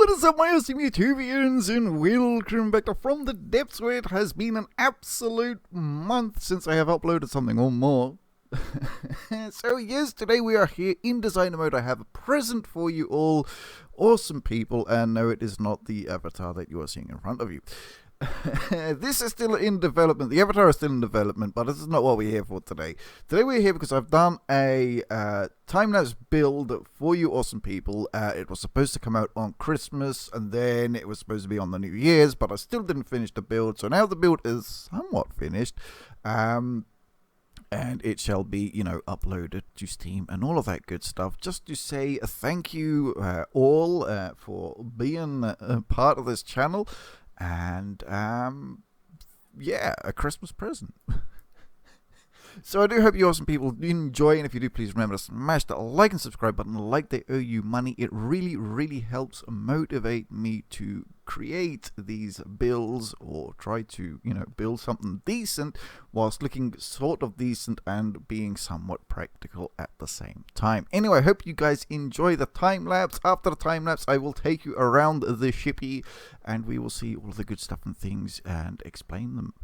What is up, my awesome YouTubians, and welcome back to From the Depths, where it has been an absolute month since I have uploaded something or more. So yes, today we are here in designer mode. I have a present for you all, awesome people, and no, it is not the avatar that you are seeing in front of you. This is still in development. The avatar is still in development, but this is not what we're here for today. Today we're here because I've done a time-lapse build for you awesome people. It was supposed to come out on Christmas, and then it was supposed to be on the New Year's, but I still didn't finish the build, so now the build is somewhat finished. And it shall be, uploaded to Steam and all of that good stuff. Just to say a thank you all for being a part of this channel. And, yeah, a Christmas present. So I do hope you awesome people enjoy, and if you do, please remember to smash that like and subscribe button. Like they owe you money. It really, really helps motivate me to create these builds, or try to, build something decent whilst looking sort of decent and being somewhat practical at the same time. Anyway, I hope you guys enjoy the time lapse. After the time lapse, I will take you around the shippy, and we will see all the good stuff and things and explain them.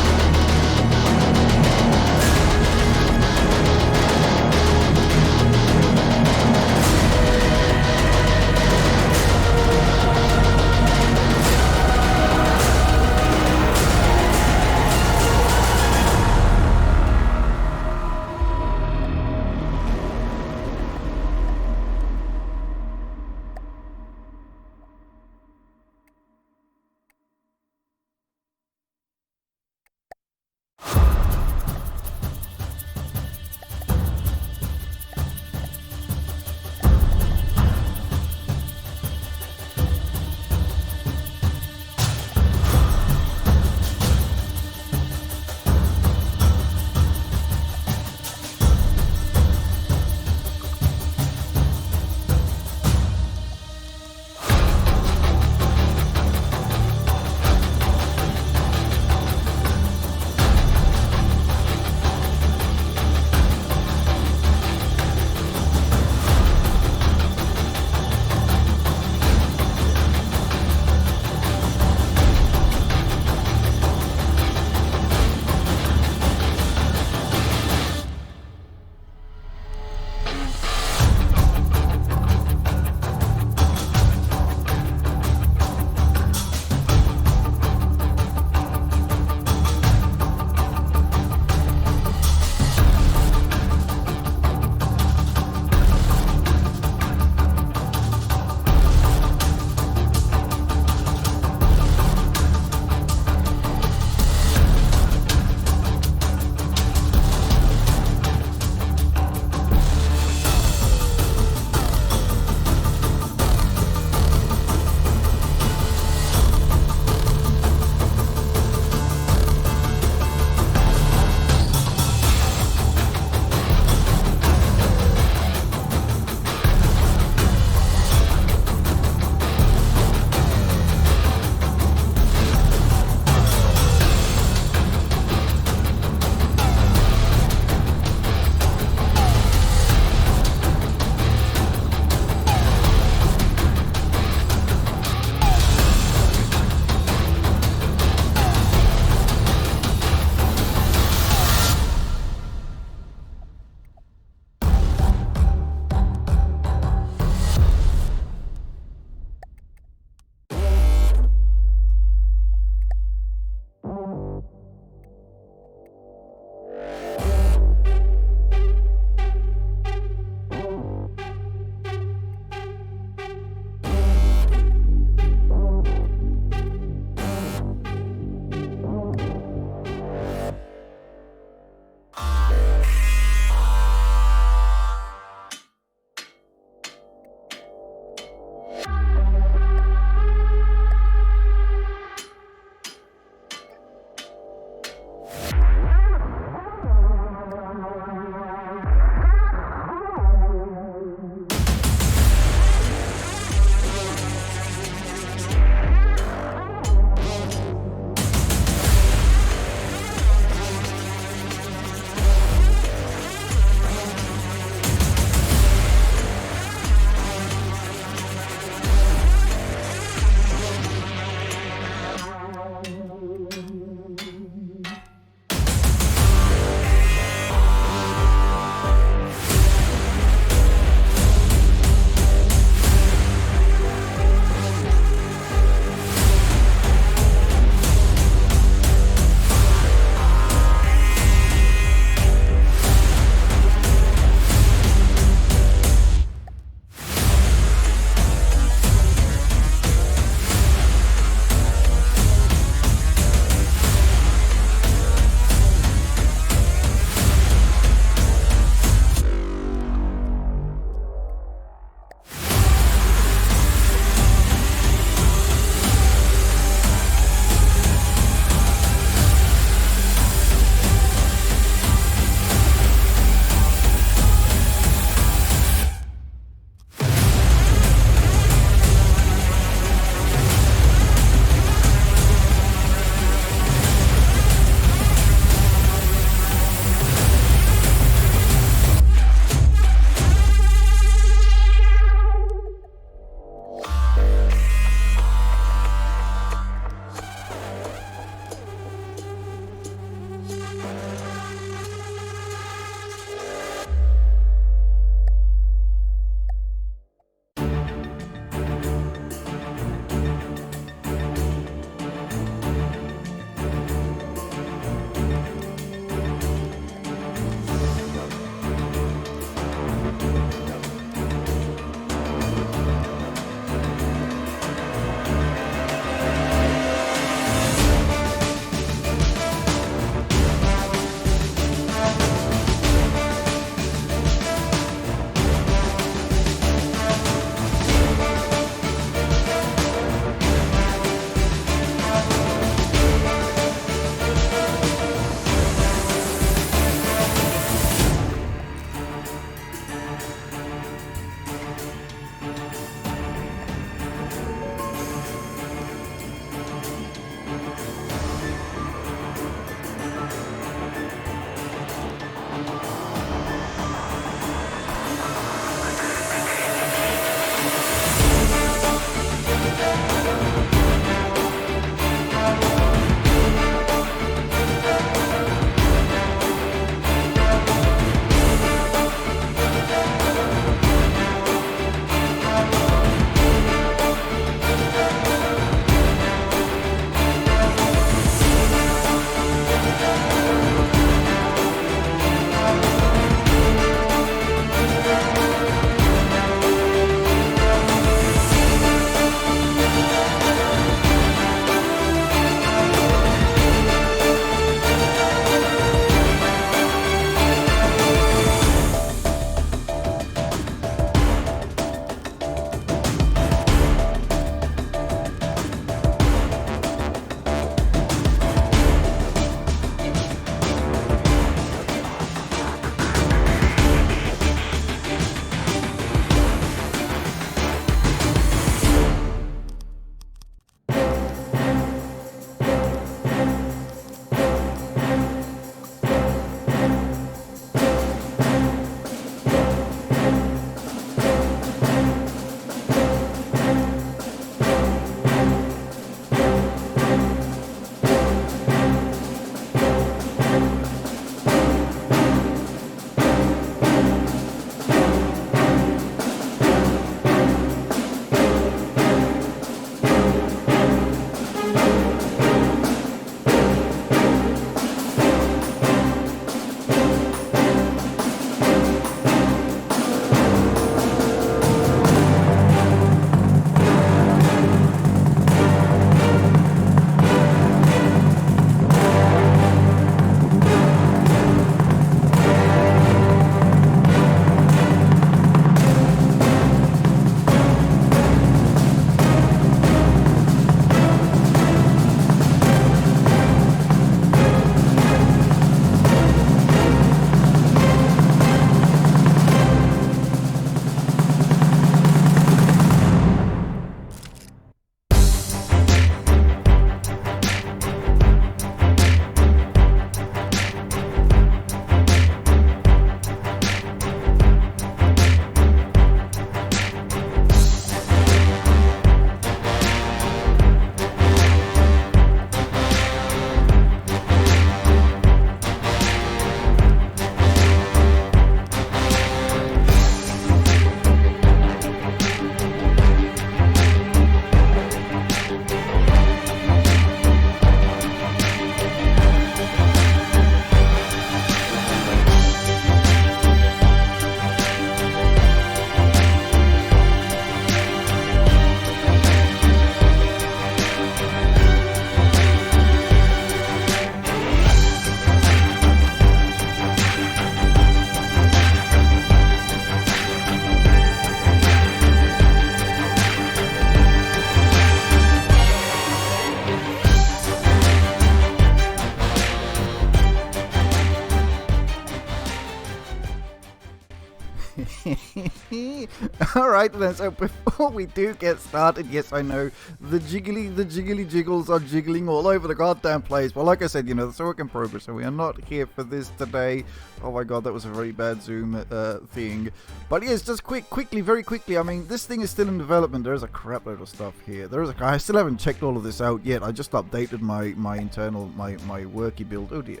Alright then, so before we do get started, yes I know, the jiggly jiggles are jiggling all over the goddamn place, but like I said, you know, it's a work in progress, so we are not here for this today. Oh my god, that was a very bad zoom thing. But yes, just very quickly, I mean, this thing is still in development. There's a crap load of stuff here. I still haven't checked all of this out yet. I just updated my internal, my worky build. Oh dear.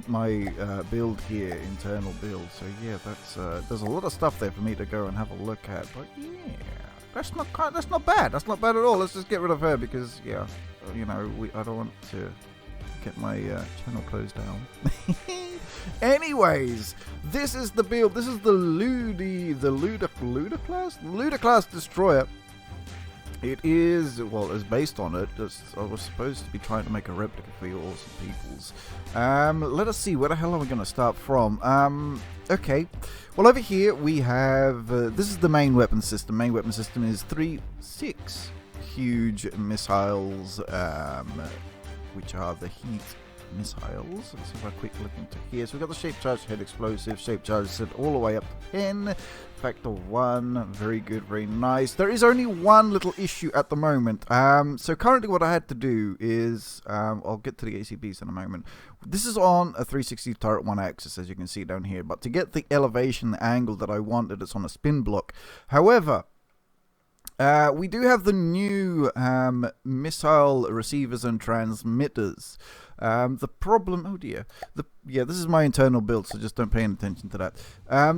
My build here, internal build. So yeah, that's there's a lot of stuff there for me to go and have a look at. But yeah, that's not bad. That's not bad at all. Let's just get rid of her because yeah, you know, I don't want to get my channel closed down. Anyways, this is the build. This is the Luda class destroyer. It is, well, it's based on it. I was supposed to be trying to make a replica for you awesome peoples. Let us see, where the hell are we going to start from? Okay, well over here we have, this is the main weapon system. Main weapon system is 6 huge missiles, which are the heat missiles. Let's have a quick look into here. So we've got the shape charge head explosive, shape charge set all the way up to 10, factor 1, very good, very nice. There is only one little issue at the moment. So currently what I had to do is, I'll get to the ACBs in a moment. This is on a 360 turret 1 axis, as you can see down here, but to get the elevation, the angle that I wanted, it's on a spin block. However, we do have the new missile receivers and transmitters. The problem, oh dear, yeah, this is my internal build, so just don't pay any attention to that.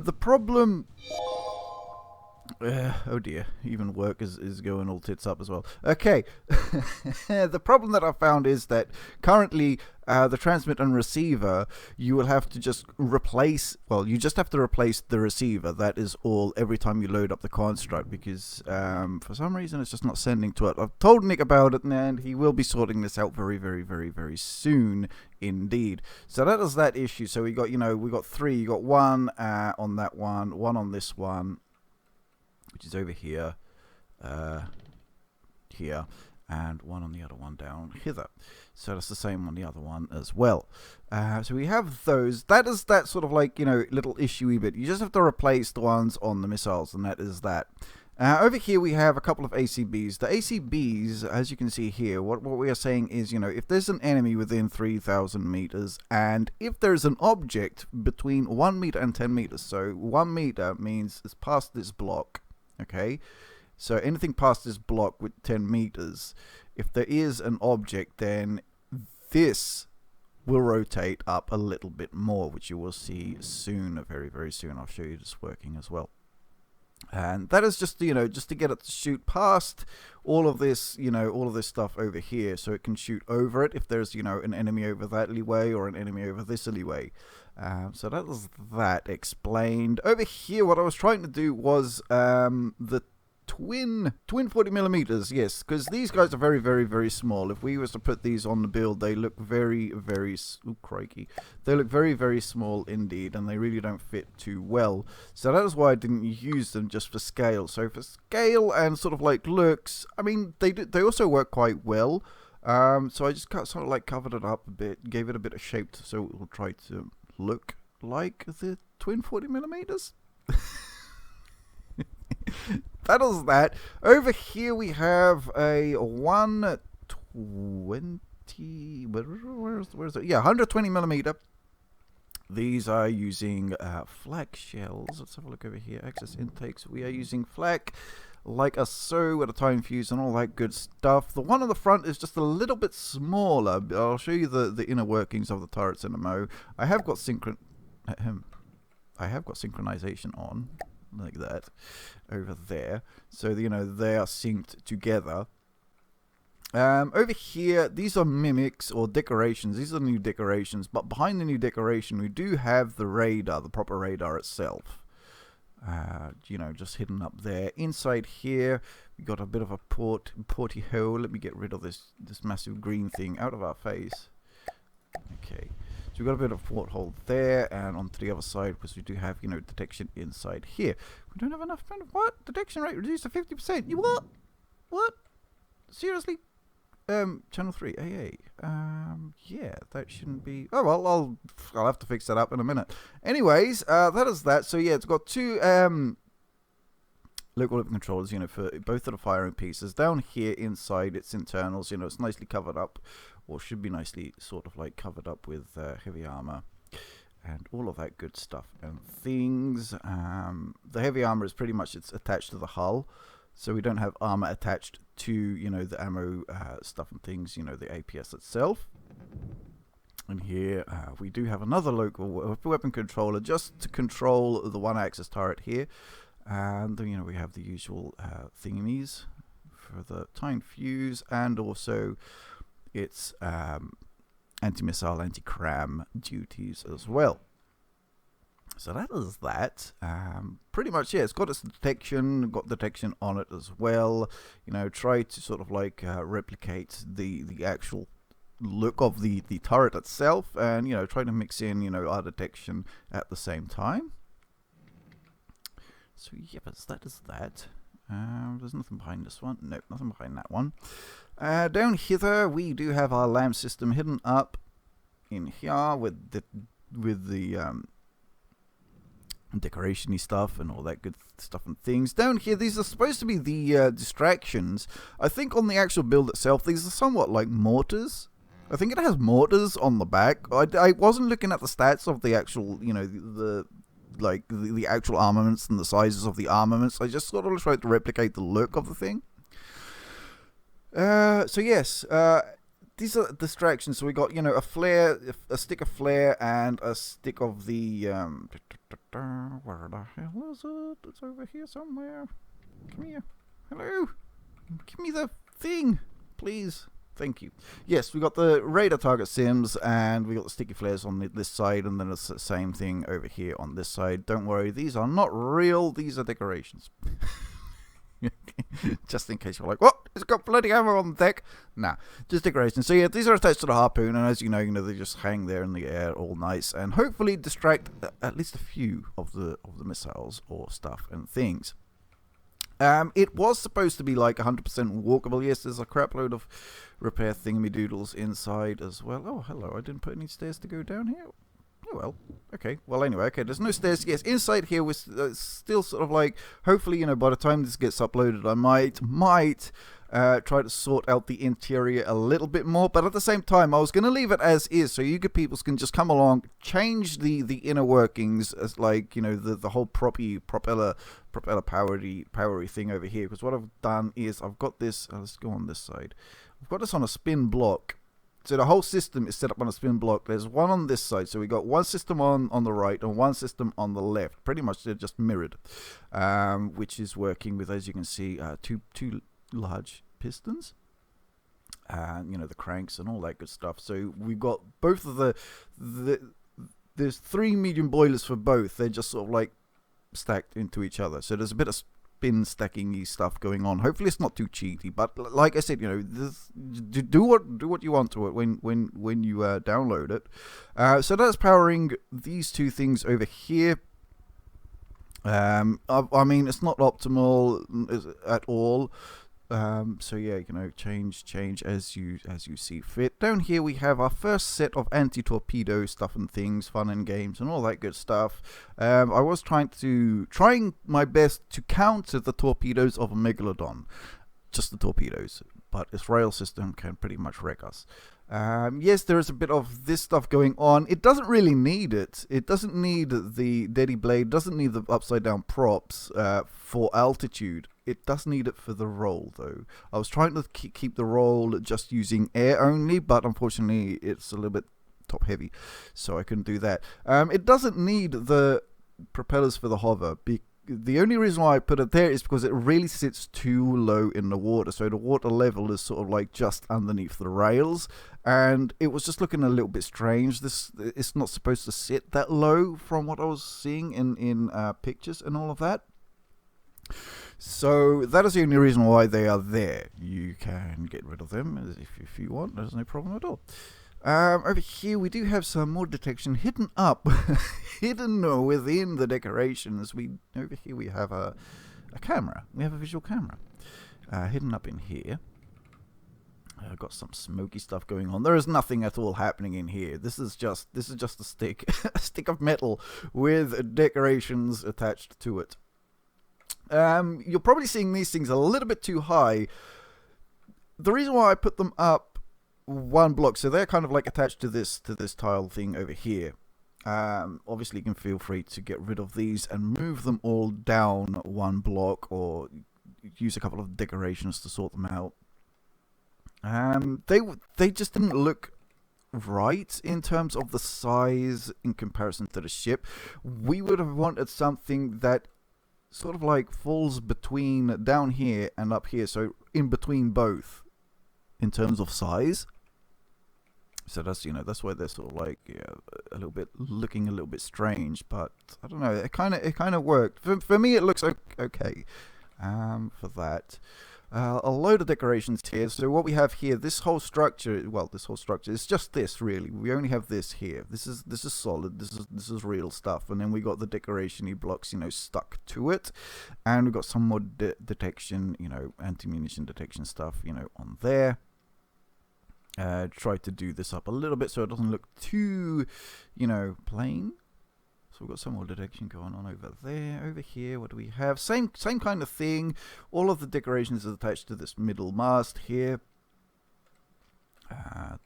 The problem, oh dear, even work is going all tits up as well. Okay, the problem that I found is that currently the transmit and receiver, you will have to just replace, well, you just have to replace the receiver. That is all every time you load up the construct, because for some reason it's just not sending to it. I've told Nick about it, and he will be sorting this out very soon indeed. So that is that issue. So we got, you know, we got 3. You got 1 on that one on this one, which is over here, here, and 1 on the other one down hither. So that's the same on the other one as well. So we have those. That is that sort of like, you know, little issue-y bit. You just have to replace the ones on the missiles, and that is that. Over here we have a couple of ACBs. The ACBs, as you can see here, what we are saying is, you know, if there's an enemy within 3,000 meters, and if there's an object between 1 meter and 10 meters, so 1 meter means it's past this block, okay? So anything past this block with 10 meters, if there is an object, then this will rotate up a little bit more, which you will see soon, very soon. I'll show you this working as well. And that is just, you know, just to get it to shoot past all of this, you know, all of this stuff over here, so it can shoot over it if there's, you know, an enemy over that alleyway or an enemy over this alleyway. So that was that explained. Over here, what I was trying to do was the twin 40 millimeters, yes, because these guys are very small. If we was to put these on the build, they look very ooh, crikey, they look very small indeed, and they really don't fit too well. So that is why I didn't use them, just for scale. So for scale and sort of like looks, I mean, they also work quite well. So I just sort of like covered it up a bit, gave it a bit of shape so it will try to look like the twin 40 millimeters. That is that. Over here we have a 120. Where's it? Yeah, 120 millimeter. These are using flak shells. Let's have a look over here. Access intakes. We are using flak like a so with a time fuse and all that good stuff. The one on the front is just a little bit smaller. I'll show you the inner workings of the turrets in a mo. I have got synchronization on, like that, over there, so you know they are synced together. Over here, these are mimics or decorations. These are new decorations, but behind the new decoration we do have the radar, the proper radar itself, you know, just hidden up there. Inside here we got a bit of a porty hole. Let me get rid of this massive green thing out of our face. Okay, so we've got a bit of porthole there, and onto the other side, because we do have, you know, detection inside here. We don't have enough. What? Detection rate reduced to 50%. You what? What? Seriously? Channel 3 AA. Yeah, that shouldn't be. Oh well, I'll have to fix that up in a minute. Anyways, that is that. So yeah, it's got two local weapon controllers, you know, for both of the firing pieces. Down here inside its internals, you know, it's nicely covered up, or should be nicely sort of like covered up with heavy armor and all of that good stuff and things. The heavy armor is pretty much, it's attached to the hull, so we don't have armor attached to, you know, the ammo stuff and things, you know, the APS itself. And here we do have another local weapon controller just to control the one-axis turret here. And then, you know, we have the usual thingies for the time fuse, and also its anti-missile, anti-cram duties as well. So that is that. Pretty much, yeah, it's got its detection on it as well. You know, try to sort of like replicate the actual look of the turret itself, and, you know, try to mix in, you know, our detection at the same time. So yeah, but that is that. There's nothing behind this one. Nope, nothing behind that one. Down hither, we do have our lamp system hidden up in here with the decoration-y stuff and all that good stuff and things. Down here, these are supposed to be the distractions. I think on the actual build itself, these are somewhat like mortars. I think it has mortars on the back. I wasn't looking at the stats of the actual, you know, the actual armaments and the sizes of the armaments. I just sort of tried to replicate the look of the thing. So yes, these are distractions. So we got, you know, a flare, a stick of flare, and a stick of the where the hell is it? It's over here somewhere. Come here. Hello. Give me the thing, please. Thank you. Yes, we got the radar target sims, and we got the sticky flares on this side, and then it's the same thing over here on this side. Don't worry, these are not real, these are decorations. Just in case you're like, what? It's got bloody ammo on the deck. Nah, just decorations. So yeah, these are attached to the harpoon, and as you know, they just hang there in the air all nice, and hopefully distract at least a few of the missiles or stuff and things. It was supposed to be like 100% walkable. Yes, there's a crap load of repair thingamy-doodles inside as well. Oh, hello, I didn't put any stairs to go down here. Oh, well, okay. Well, anyway, okay, there's no stairs. Yes, inside here we're still sort of like, hopefully, you know, by the time this gets uploaded, I might try to sort out the interior a little bit more, but at the same time, I was going to leave it as is, so you good people can just come along, change the inner workings, as like, you know, the whole propeller powery thing over here, because what I've done is I've got this, let's go on this side, I've got this on a spin block. So the whole system is set up on a spin block. There's one on this side, so we got one system on the right and one system on the left. Pretty much they're just mirrored, which is working with, as you can see, two large pistons, and, you know, the cranks and all that good stuff. So we've got both of there's 3 medium boilers for both. They're just sort of like stacked into each other. So there's a bit of spin stacking-y stuff going on. Hopefully it's not too cheaty, but like I said, you know, do what you want to it when you download it. So that's powering these two things over here. I mean, it's not optimal at all. So yeah, you know, change as you see fit. Down here we have our first set of anti-torpedo stuff and things, fun and games and all that good stuff. I was trying my best to counter the torpedoes of a Megalodon, just the torpedoes, but its rail system can pretty much wreck us. Yes, there is a bit of this stuff going on. It doesn't really need it. It doesn't need the Daddy Blade, doesn't need the upside down props for altitude. It does need it for the roll, though. I was trying to keep the roll just using air only, but unfortunately it's a little bit top heavy, so I couldn't do that. It doesn't need the propellers for the hover. The only reason why I put it there is because it really sits too low in the water, so the water level is sort of like just underneath the rails, and it was just looking a little bit strange. It's not supposed to sit that low from what I was seeing in pictures and all of that. So that is the only reason why they are there. You can get rid of them if you want. There's no problem at all. Over here we do have some more detection hidden up, hidden within the decorations. Over here we have a camera. We have a visual camera hidden up in here. I've got some smoky stuff going on. There is nothing at all happening in here. This is just a stick, a stick of metal with decorations attached to it. You're probably seeing these things a little bit too high. The reason why I put them up one block, so they're kind of like attached to this tile thing over here. Obviously you can feel free to get rid of these and move them all down one block, or use a couple of decorations to sort them out. They just didn't look right in terms of the size in comparison to the ship. We would have wanted something that sort of like falls between down here and up here, so in between both in terms of size. So that's, you know, that's why they're sort of like, yeah, a little bit looking a little bit strange, but I don't know, it kind of worked. For me it looks okay for that. A load of decorations here. So what we have here, this whole structure, well, this whole structure is just this really. We only have this here. This is solid. This is real stuff. And then we got the decoration-y blocks, you know, stuck to it, and we got some more detection, you know, anti-munition detection stuff, you know, on there. Try to do this up a little bit so it doesn't look too, you know, plain. So we've got some more detection going on over there. Over here, what do we have? Same kind of thing. All of the decorations are attached to this middle mast here.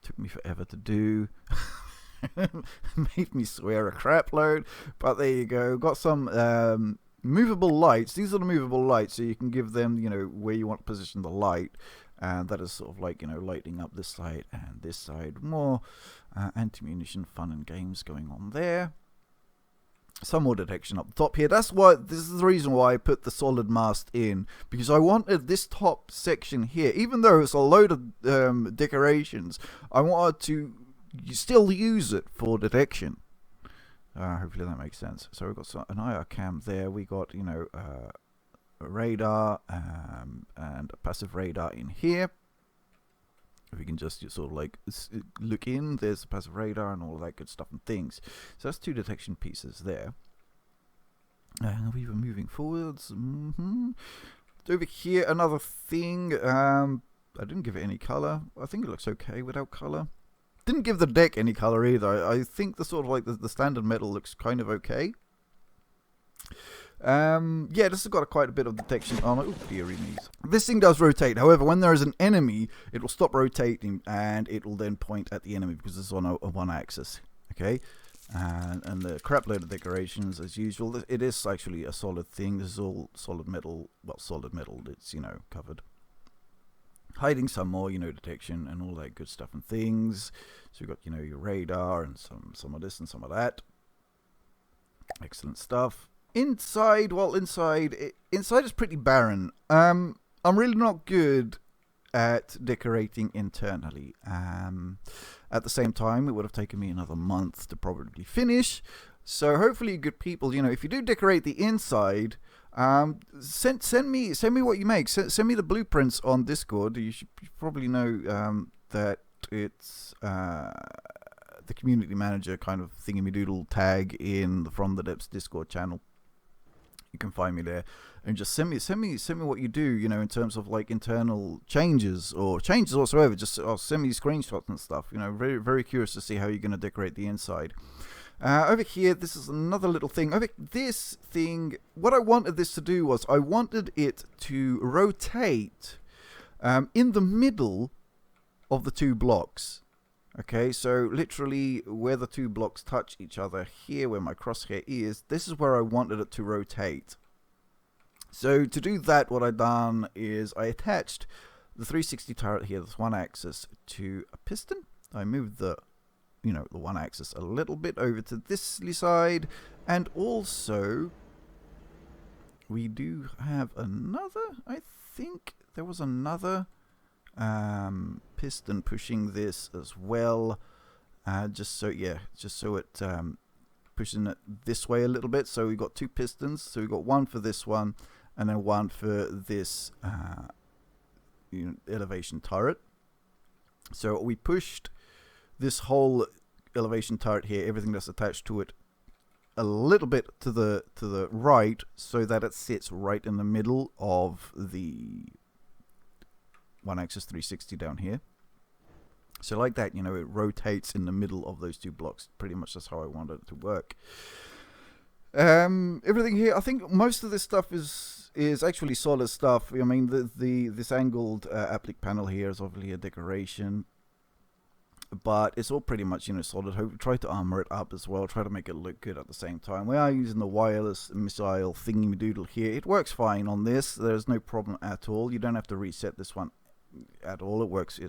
Took me forever to do. Made me swear a crap load. But there you go. Got some movable lights. These are the movable lights, so you can give them, you know, where you want to position the light. And that is sort of like, you know, lighting up this side and this side. More anti-munition fun and games going on there. Some more detection up the top here. That's why, this is the reason why I put the solid mast in, because I wanted this top section here, even though it's a load of decorations, I wanted to still use it for detection. Hopefully that makes sense. So we've got an IR cam there. We got, you know, a radar and a passive radar in here. If we can just sort of like look in, there's a passive radar and all of that good stuff and things. So that's two detection pieces there. We were moving forwards. Over here, another thing. I didn't give it any color. I think it looks okay without color. Didn't give the deck any color either. I think the sort of like the standard metal looks kind of okay. Yeah, this has got quite a bit of detection on it. Oh, dearie me. This thing does rotate. However, when there is an enemy, it will stop rotating and it will then point at the enemy because it's on a one axis. Okay, and the crap load of decorations as usual. It is actually a solid thing. This is all solid metal. Well, solid metal. It's, you know, covered. Hiding some more, you know, detection and all that good stuff and things. So you've got, you know, your radar and some of this and some of that. Excellent stuff. Inside, well, inside is pretty barren. I'm really not good at decorating internally. At the same time, it would have taken me another month to probably finish. So hopefully, good people, you know, if you do decorate the inside, send me what you make. Send me the blueprints on Discord. You should probably know that it's the community manager kind of thingy-me-doodle tag in the From the Depths Discord channel. You can find me there and just send me what you do, you know, in terms of like internal changes or changes whatsoever. Just send me screenshots and stuff, you know. Very, very curious to see how you're going to decorate the inside. Over here, this is another little thing. Over this thing, what I wanted this to do was I wanted it to rotate in the middle of the two blocks. Okay, so literally where the two blocks touch each other here, where my crosshair is, this is where I wanted it to rotate. So to do that, what I've done is I attached the 360 turret here, this one axis, to a piston. I moved the, you know, the one axis a little bit over to this side, and also we do have another, I think there was another piston pushing this as well, just so it pushing it this way a little bit. So we got two pistons, so we got one for this one and then one for this you know, elevation turret. So we pushed this whole elevation turret here, everything that's attached to it, a little bit to the right, so that it sits right in the middle of the one axis 360 down here. So like that, you know, it rotates in the middle of those two blocks. Pretty much that's how I wanted it to work. Everything here, I think most of this stuff is is actually solid stuff. I mean, this angled applique panel here is obviously a decoration, but it's all pretty much, solid. Try to armor it up as well. Try to make it look good at the same time. We are using the wireless missile thingy-madoodle here. It works fine on this. There's no problem at all. You don't have to reset this one at all. It works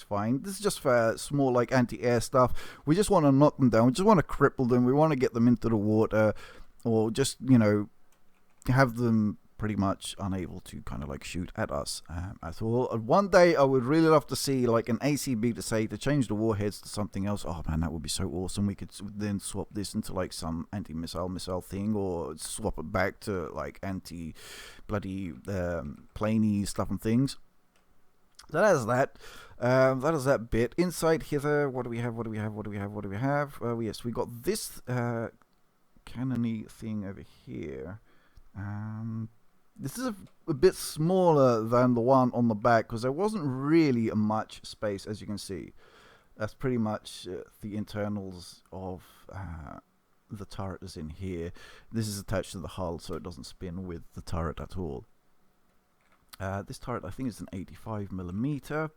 fine. This is just for small like anti-air stuff. We just want to knock them down. We just want to cripple them. We want to get them into the water, or just have them pretty much unable to kind of like shoot at us at all. One day I would really love to see like an ACB to change the warheads to something else. Oh man, that would be so awesome. We could then swap this into like some anti-missile thing, or swap it back to like anti-bloody planey stuff and things. So that is that. That is that bit. Inside here, what do we have? Yes, we got this cannony thing over here. This is a bit smaller than the one on the back, because there wasn't really much space, as you can see. That's pretty much the internals of the turret is in here. This is attached to the hull, so it doesn't spin with the turret at all. This turret, I think, is an 85mm.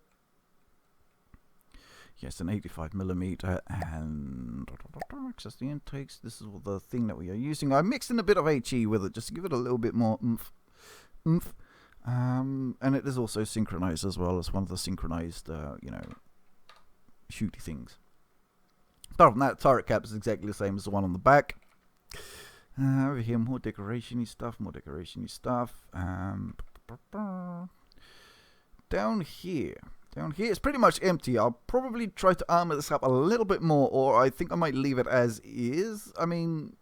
Yes, an 85mm, and access the intakes. This is the thing that we are using. I mixed in a bit of HE with it just to give it a little bit more oomph. And it is also synchronized as well as one of the synchronized, shooty things. Apart from that, turret cap is exactly the same as the one on the back. Over here, more decoration-y stuff. Down here it's pretty much empty. I'll probably try to armor this up a little bit more, or I think I might leave it as is. I mean,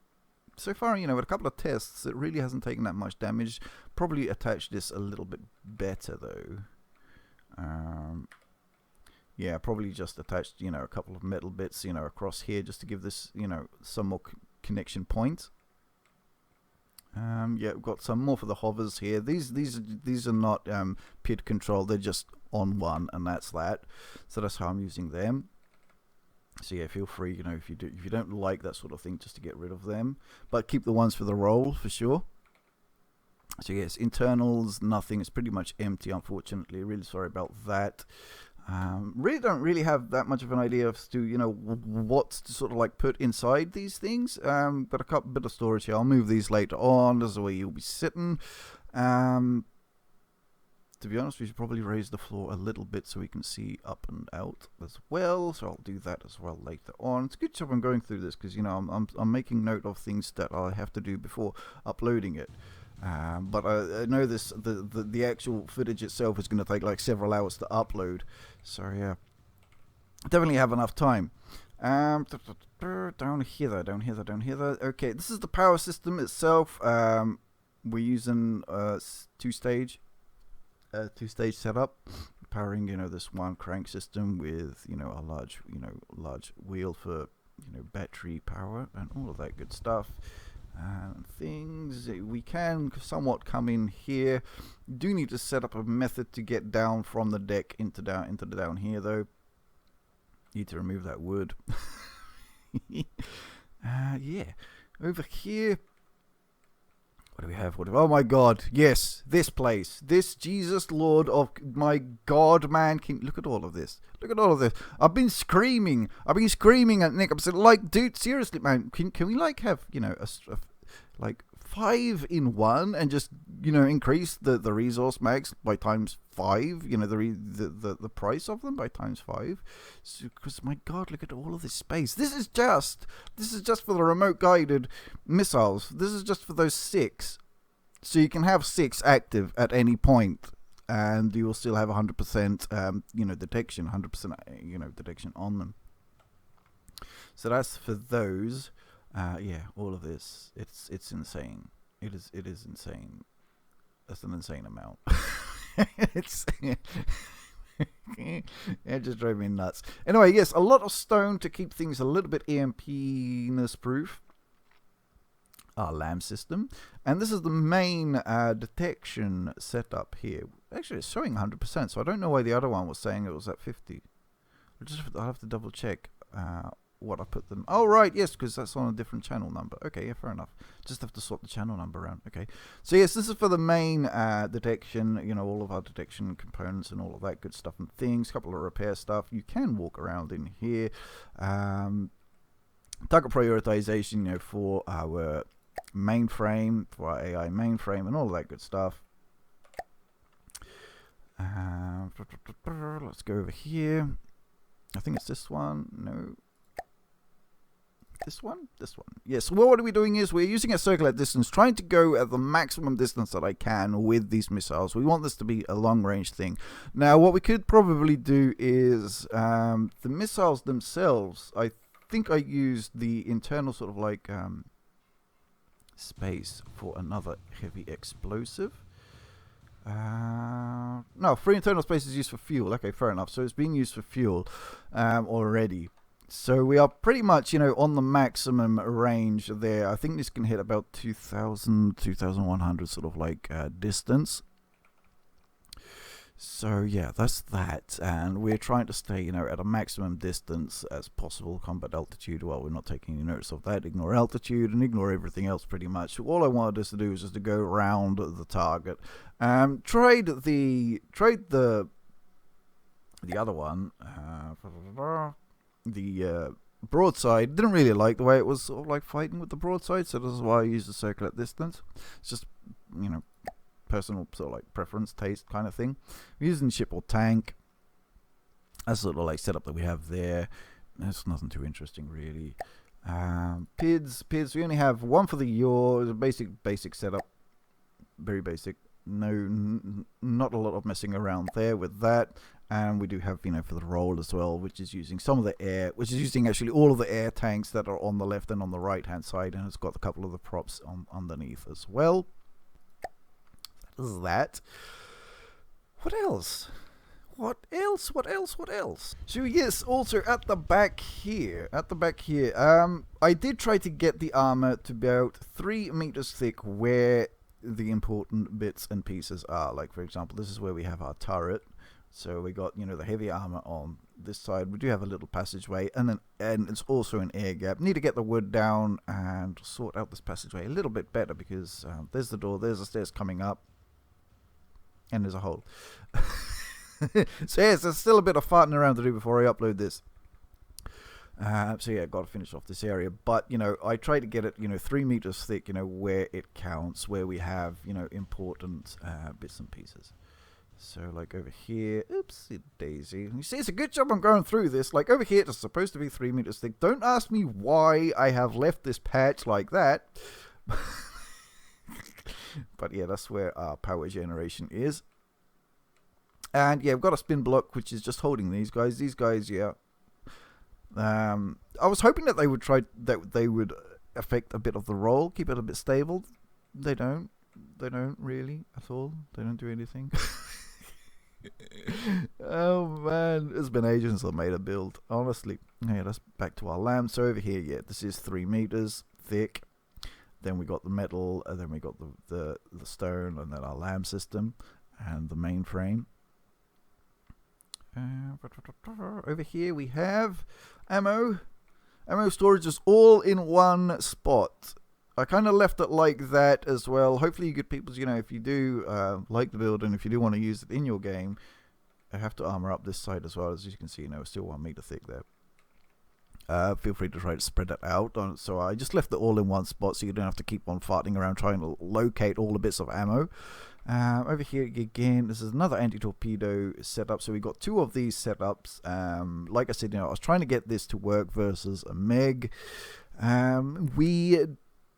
so far, with a couple of tests, it really hasn't taken that much damage. Probably attach this a little bit better, though. Yeah, probably just attached, a couple of metal bits, across here, just to give this, some more connection points. Yeah, we've got some more for the hovers here. These are not PID controlled. They're just on one, and that's that. So that's how I'm using them. So yeah, feel free, if you don't like that sort of thing, just to get rid of them, but keep the ones for the roll for sure. So yes, internals, nothing. It's pretty much empty, unfortunately. Really sorry about that. Really don't have that much of an idea as to what to sort of like put inside these things. But a couple bit of storage here. I'll move these later on. This is where you'll be sitting. To be honest, we should probably raise the floor a little bit so we can see up and out as well. So I'll do that as well later on. It's a good job I'm going through this, because I'm making note of things that I have to do before uploading it. But I know the actual footage itself is going to take like several hours to upload. So yeah, definitely have enough time. Down here. Okay, this is the power system itself. We're using two-stage setup, powering this one crank system with a large wheel for battery power and all of that good stuff. Things we can somewhat come in here. Do need to set up a method to get down from the deck into the down here, though. Need to remove that wood. Yeah, over here. What do we have? Oh my God! Yes, this place, this Jesus Lord of my God, man! Look at all of this. Look at all of this. I've been screaming at Nick. I'm saying, like, dude, seriously, man, can we like have like 5 in 1 and just increase the resource max by times 5? The price of them by times 5. Because my God, look at all of this space. This is just for the remote guided missiles. This is just for those 6. So you can have 6 active at any point, and you will still have 100% detection, 100% detection on them. So that's for those. Yeah, all of this. It's insane. It is insane. That's an insane amount. It just drove me nuts. Anyway, yes, a lot of stone to keep things a little bit EMP-ness proof. Our LAM system, and this is the main detection setup here. Actually, it's showing 100%, so I don't know why the other one was saying it was at 50. I'll have to double check what I put them. Oh, right, yes, because that's on a different channel number. Okay, yeah, fair enough. Just have to swap the channel number around. Okay, so yes, this is for the main detection, you know, all of our detection components and all of that good stuff and things. A couple of repair stuff. You can walk around in here. Target prioritization, you know, for our mainframe, for our AI mainframe and all of that good stuff. Let's go over here. I think it's this one. No. This one? This one. Yes. Well, what are we doing is we're using a circle at distance, trying to go at the maximum distance that I can with these missiles. We want this to be a long-range thing. Now, what we could probably do is the missiles themselves. I think I used the internal sort of like space for another heavy explosive. No, free internal space is used for fuel. Okay, fair enough. So it's being used for fuel already. So we are pretty much, you know, on the maximum range there. I think this can hit about 2,000, 2,100 sort of like distance. So yeah, that's that. And we're trying to stay, you know, at a maximum distance as possible. Combat altitude, well, we're not taking any notice of that. Ignore altitude and ignore everything else pretty much. All I wanted us to do is just to go around the target. Trade the other one. The broadside. Didn't really like the way it was sort of like fighting with the broadside, so this is why I use the circle at distance. It's just, you know, personal sort of like preference, taste kind of thing. We're using ship or tank. That's sort of like setup that we have there. There's nothing too interesting really. PIDs, we only have one for the yaw. It's a basic setup. Very basic. No, not a lot of messing around there with that. And we do have, you know, for the roll as well, which is using some of the air, which is using actually all of the air tanks that are on the left and on the right hand side, and it's got a couple of the props on underneath as well. That is that. What else? What else? So yes, also at the back here, I did try to get the armor to about 3 meters thick where the important bits and pieces are. Like, for example, this is where we have our turret. So we got, you know, the heavy armor on this side. We do have a little passageway, and it's also an air gap. Need to get the wood down and sort out this passageway a little bit better, because there's the door, there's the stairs coming up, and there's a hole. So yes, there's still a bit of farting around to do before I upload this. So yeah, got to finish off this area. But, you know, I try to get it, you know, 3 meters thick, you know, where it counts, where we have, you know, important bits and pieces. So, like, over here, oopsie daisy. You see, it's a good job I'm going through this. Like, over here, it's supposed to be 3 meters thick. Don't ask me why I have left this patch like that. But, yeah, that's where our power generation is. And, yeah, we've got a spin block, which is just holding these guys. These guys, yeah. I was hoping that they would affect a bit of the roll, keep it a bit stable. They don't. They don't really at all. They don't do anything. Oh man, it's been ages since I made a build, honestly. Yeah, that's back to our lamp. So over here, yeah, this is 3 meters thick. Then we got the metal, and then we got the stone, and then our lamp system and the mainframe. Over here we have ammo storage is all in one spot. I kind of left it like that as well. Hopefully you get people, you know, if you do like the build and if you do want to use it in your game, I have to armor up this side as well. As you can see, you know, it's still 1 meter thick there. Feel free to try to spread that out. So I just left it all in one spot so you don't have to keep on farting around trying to locate all the bits of ammo. Over here again, this is another anti-torpedo setup. So we got 2 of these setups. Like I said, you know, I was trying to get this to work versus a Meg. We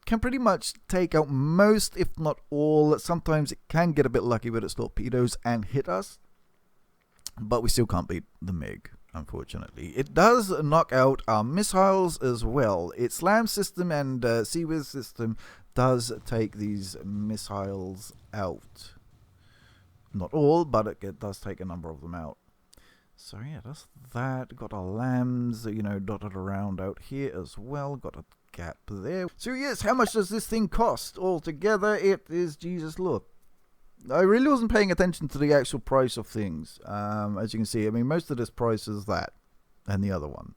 can pretty much take out most, if not all. Sometimes it can get a bit lucky with its torpedoes and hit us, but we still can't beat the Meg, unfortunately. It does knock out our missiles as well. Its SLAM system and CWIS system does take these missiles out. Not all, but it does take a number of them out. So yeah, that's that. Got our lambs, you know, dotted around out here as well. Got a gap there. So yes, how much does this thing cost altogether? It is, Jesus, look. I really wasn't paying attention to the actual price of things. As you can see, I mean, most of this price is that and the other one.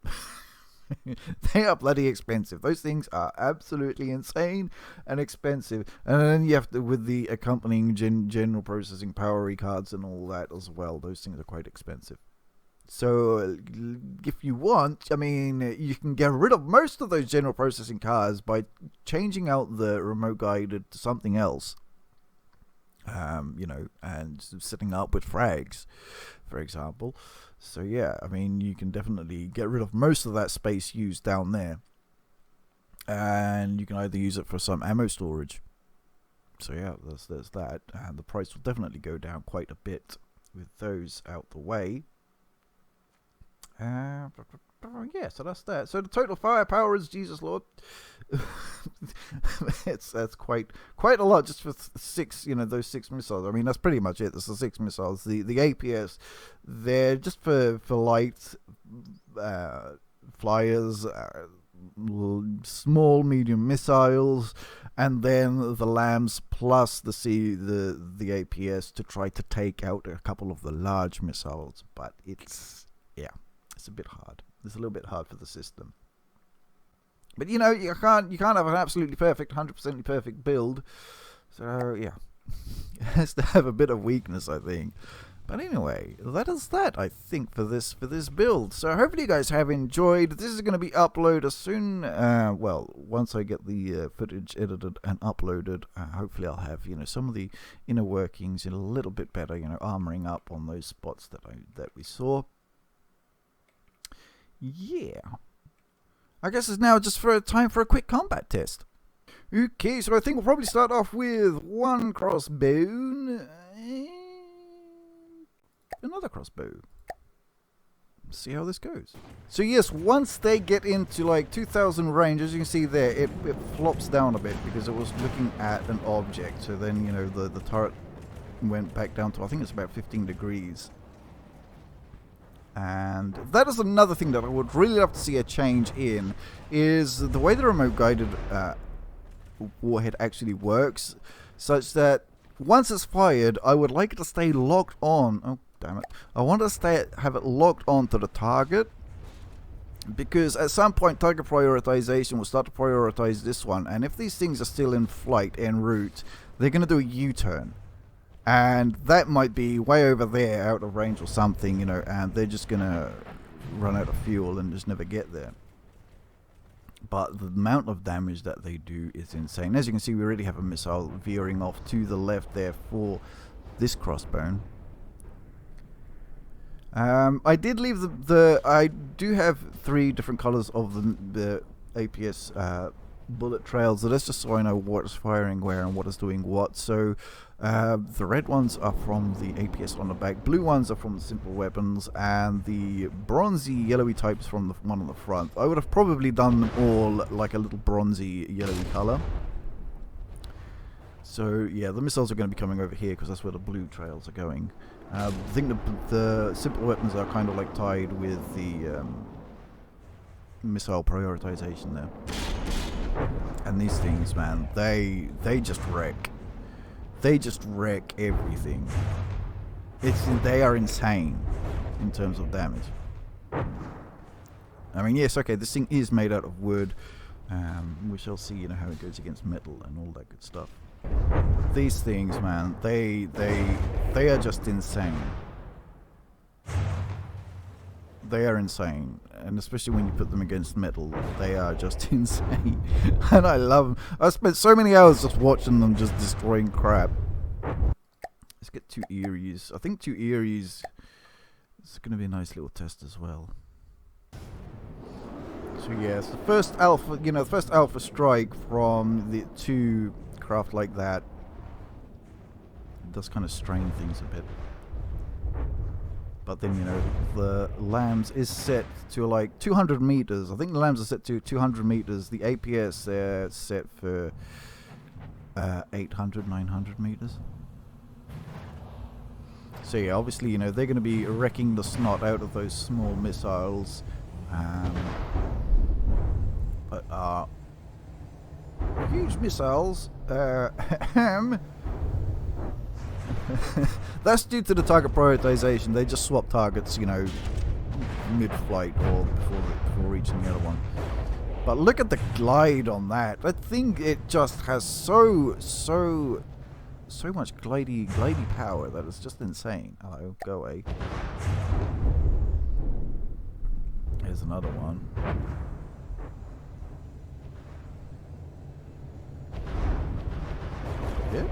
They are bloody expensive. Those things are absolutely insane and expensive. And then you have to, with the accompanying general processing power cards and all that as well, those things are quite expensive. So if you want, I mean, you can get rid of most of those general processing cards by changing out the remote guided to something else. And setting up with frags, for example. So yeah, I mean, you can definitely get rid of most of that space used down there. And you can either use it for some ammo storage. So yeah, there's that. And the price will definitely go down quite a bit with those out the way. Yeah, so that's that. So the total firepower is Jesus Lord. That's quite a lot just for six, those 6 missiles. I mean, that's pretty much it. That's the 6 missiles. The APS, they're just for light flyers, small, medium missiles, and then the LAMs plus the APS to try to take out a couple of the large missiles. But it's a bit hard. It's a little bit hard for the system. But you can't have an absolutely perfect, 100% perfect build. So yeah, it has to have a bit of weakness, I think. But anyway, that is that, I think, for this build. So hopefully you guys have enjoyed. This is going to be uploaded as soon. Once I get the footage edited and uploaded, hopefully I'll have some of the inner workings a little bit better. Armoring up on those spots that we saw. Yeah, I guess it's now just for time for a quick combat test. Okay, so I think we'll probably start off with one crossbow and another crossbow. See how this goes. So yes, once they get into like 2000 range, as you can see there, it flops down a bit because it was looking at an object. So then the turret went back down to, I think it's about 15 degrees. And that is another thing that I would really love to see a change in, is the way the remote guided warhead actually works, such that once it's fired, I would like it to stay locked on. Oh, damn it. I want to have it locked on to the target, because at some point target prioritization will start to prioritize this one, and if these things are still in flight, en route, they're going to do a U-turn. And that might be way over there, out of range or something, and they're just going to run out of fuel and just never get there. But the amount of damage that they do is insane. As you can see, we already have a missile veering off to the left there for this crossbow. I did leave I do have 3 different colors of the APS bullet trails, so that's just so I know what is firing where and what is doing what. So the red ones are from the APS on the back, blue ones are from the simple weapons, and the bronzy yellowy types from the one on the front. I would have probably done them all like a little bronzy yellowy color. So yeah, the missiles are going to be coming over here because that's where the blue trails are going. I think the simple weapons are kind of like tied with the missile prioritization there. And these things, man, they just wreck. They just wreck everything. They are insane in terms of damage. I mean, yes, okay, this thing is made out of wood. We shall see, how it goes against metal and all that good stuff. These things, man, they are just insane. They are insane, and especially when you put them against metal, they are just insane. And I love them. I spent so many hours just watching them just destroying crap. Let's get 2 Eries. I think 2 Eries is going to be a nice little test as well. So yes, the first alpha strike from the 2 craft like that does kind of strain things a bit. But then, the LAMs is set to like 200 meters. I think the LAMs are set to 200 meters. The APS, they're set for 800, 900 meters. So yeah, obviously, they're going to be wrecking the snot out of those small missiles. But huge missiles. That's due to the target prioritization. They just swap targets, mid-flight or before reaching the other one. But look at the glide on that. That thing, it just has so much glidey power that it's just insane. Hello, go away. Here's another one. Yeah?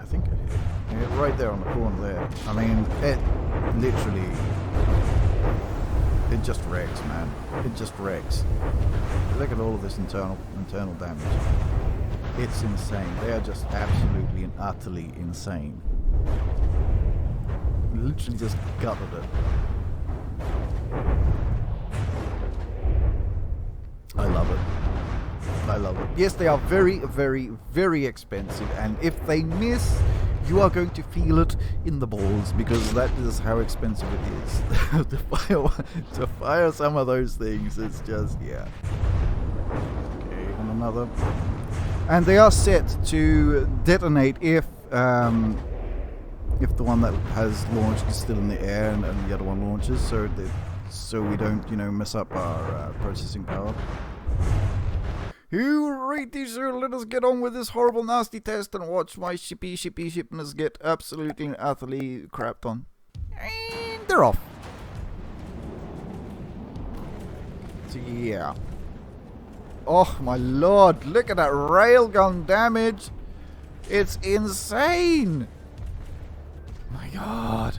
I think I hit. Yeah, right there on the corner there. I mean, it literally... It just wrecks, man. It just wrecks. Look at all of this internal damage. It's insane. They are just absolutely and utterly insane. Literally just gutted it. I love it. I love it. Yes, they are very, very, very expensive, and if they miss, you are going to feel it in the balls, because that is how expensive it is. to fire some of those things, it's just, yeah. Okay, and another. And they are set to detonate if the one that has launched is still in the air and the other one launches, so we don't, you know, mess up our processing power. Alrighty, so let us get on with this horrible, nasty test and watch my shipness get absolutely and utterly crapped on. And they're off. So yeah. Oh my lord, look at that railgun damage. It's insane. My god.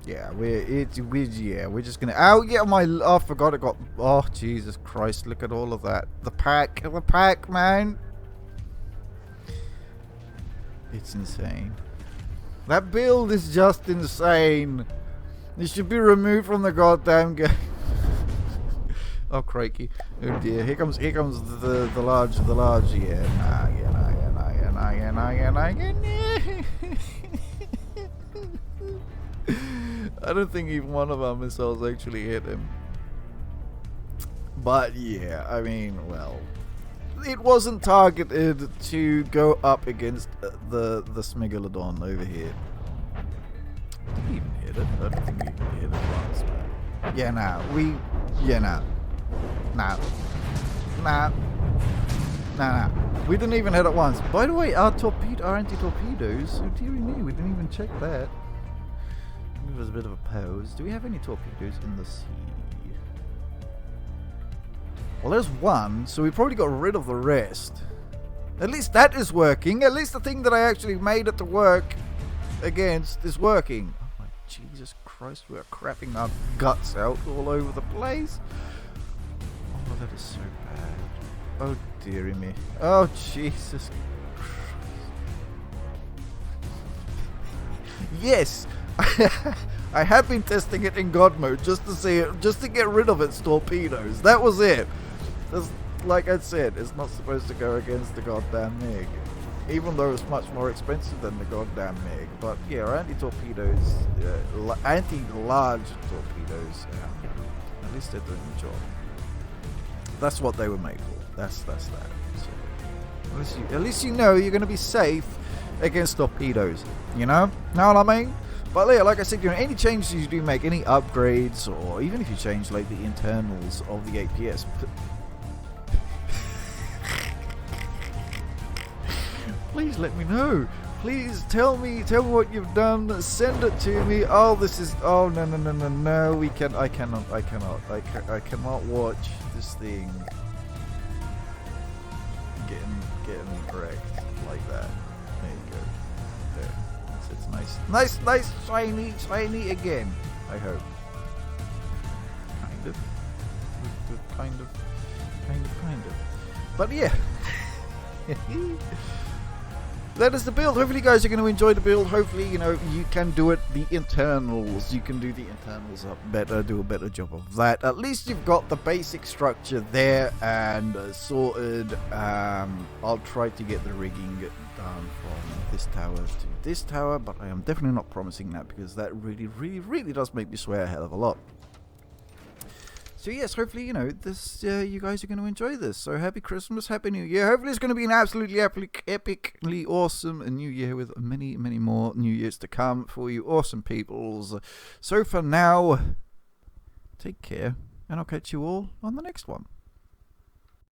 Yeah, we're just gonna. Oh yeah, I forgot it got. Oh Jesus Christ! Look at all of that. The pack, man. It's insane. That build is just insane. It should be removed from the goddamn game. Oh crikey! Oh dear! Here comes the large. Yeah. I don't think even one of our missiles actually hit him. But yeah, I mean, well, it wasn't targeted to go up against the Smegalodon over here. Did he even hit it? I don't think he even hit it once, man. Yeah, nah. We didn't even hit it once. By the way, our anti-torpedoes, oh dearie me, we didn't even check that. It was a bit of a pose. Do we have any torpedoes in the sea? Well, there's one, so we probably got rid of the rest. At least that is working. At least the thing that I actually made it to work against is working. Oh my Jesus Christ, we are crapping our guts out all over the place. Oh, that is so bad. Oh dearie me. Oh Jesus Christ. Yes! I have been testing it in God mode just to see it, just to get rid of its torpedoes. That was it. Like I said, it's not supposed to go against the goddamn MiG, even though it's much more expensive than the goddamn MiG. But yeah, our anti-torpedoes, anti-large torpedoes, at least they're doing the job. That's what they were made for. That's that. So, at least you know you're going to be safe against torpedoes. You know what I mean? But yeah, like I said, you know, any changes you do make, any upgrades, or even if you change like the internals of the APS, please let me know. Please tell me what you've done. Send it to me. Oh, this is. Oh no. I cannot watch this thing getting wrecked like that. There you go. There. It's nice, shiny again. I hope. Kind of. But yeah. That is the build. Hopefully you guys are going to enjoy the build. Hopefully, you know, you can do it, the internals. You can do the internals up better, do a better job of that. At least you've got the basic structure there and sorted. I'll try to get the rigging done from this tower to this tower, but I am definitely not promising that because that really does make me swear a hell of a lot. So yes, hopefully, this you guys are going to enjoy this. So happy Christmas, happy New Year. Hopefully it's going to be an absolutely epically awesome New Year with many, many more New Years to come for you awesome peoples. So for now, take care, and I'll catch you all on the next one.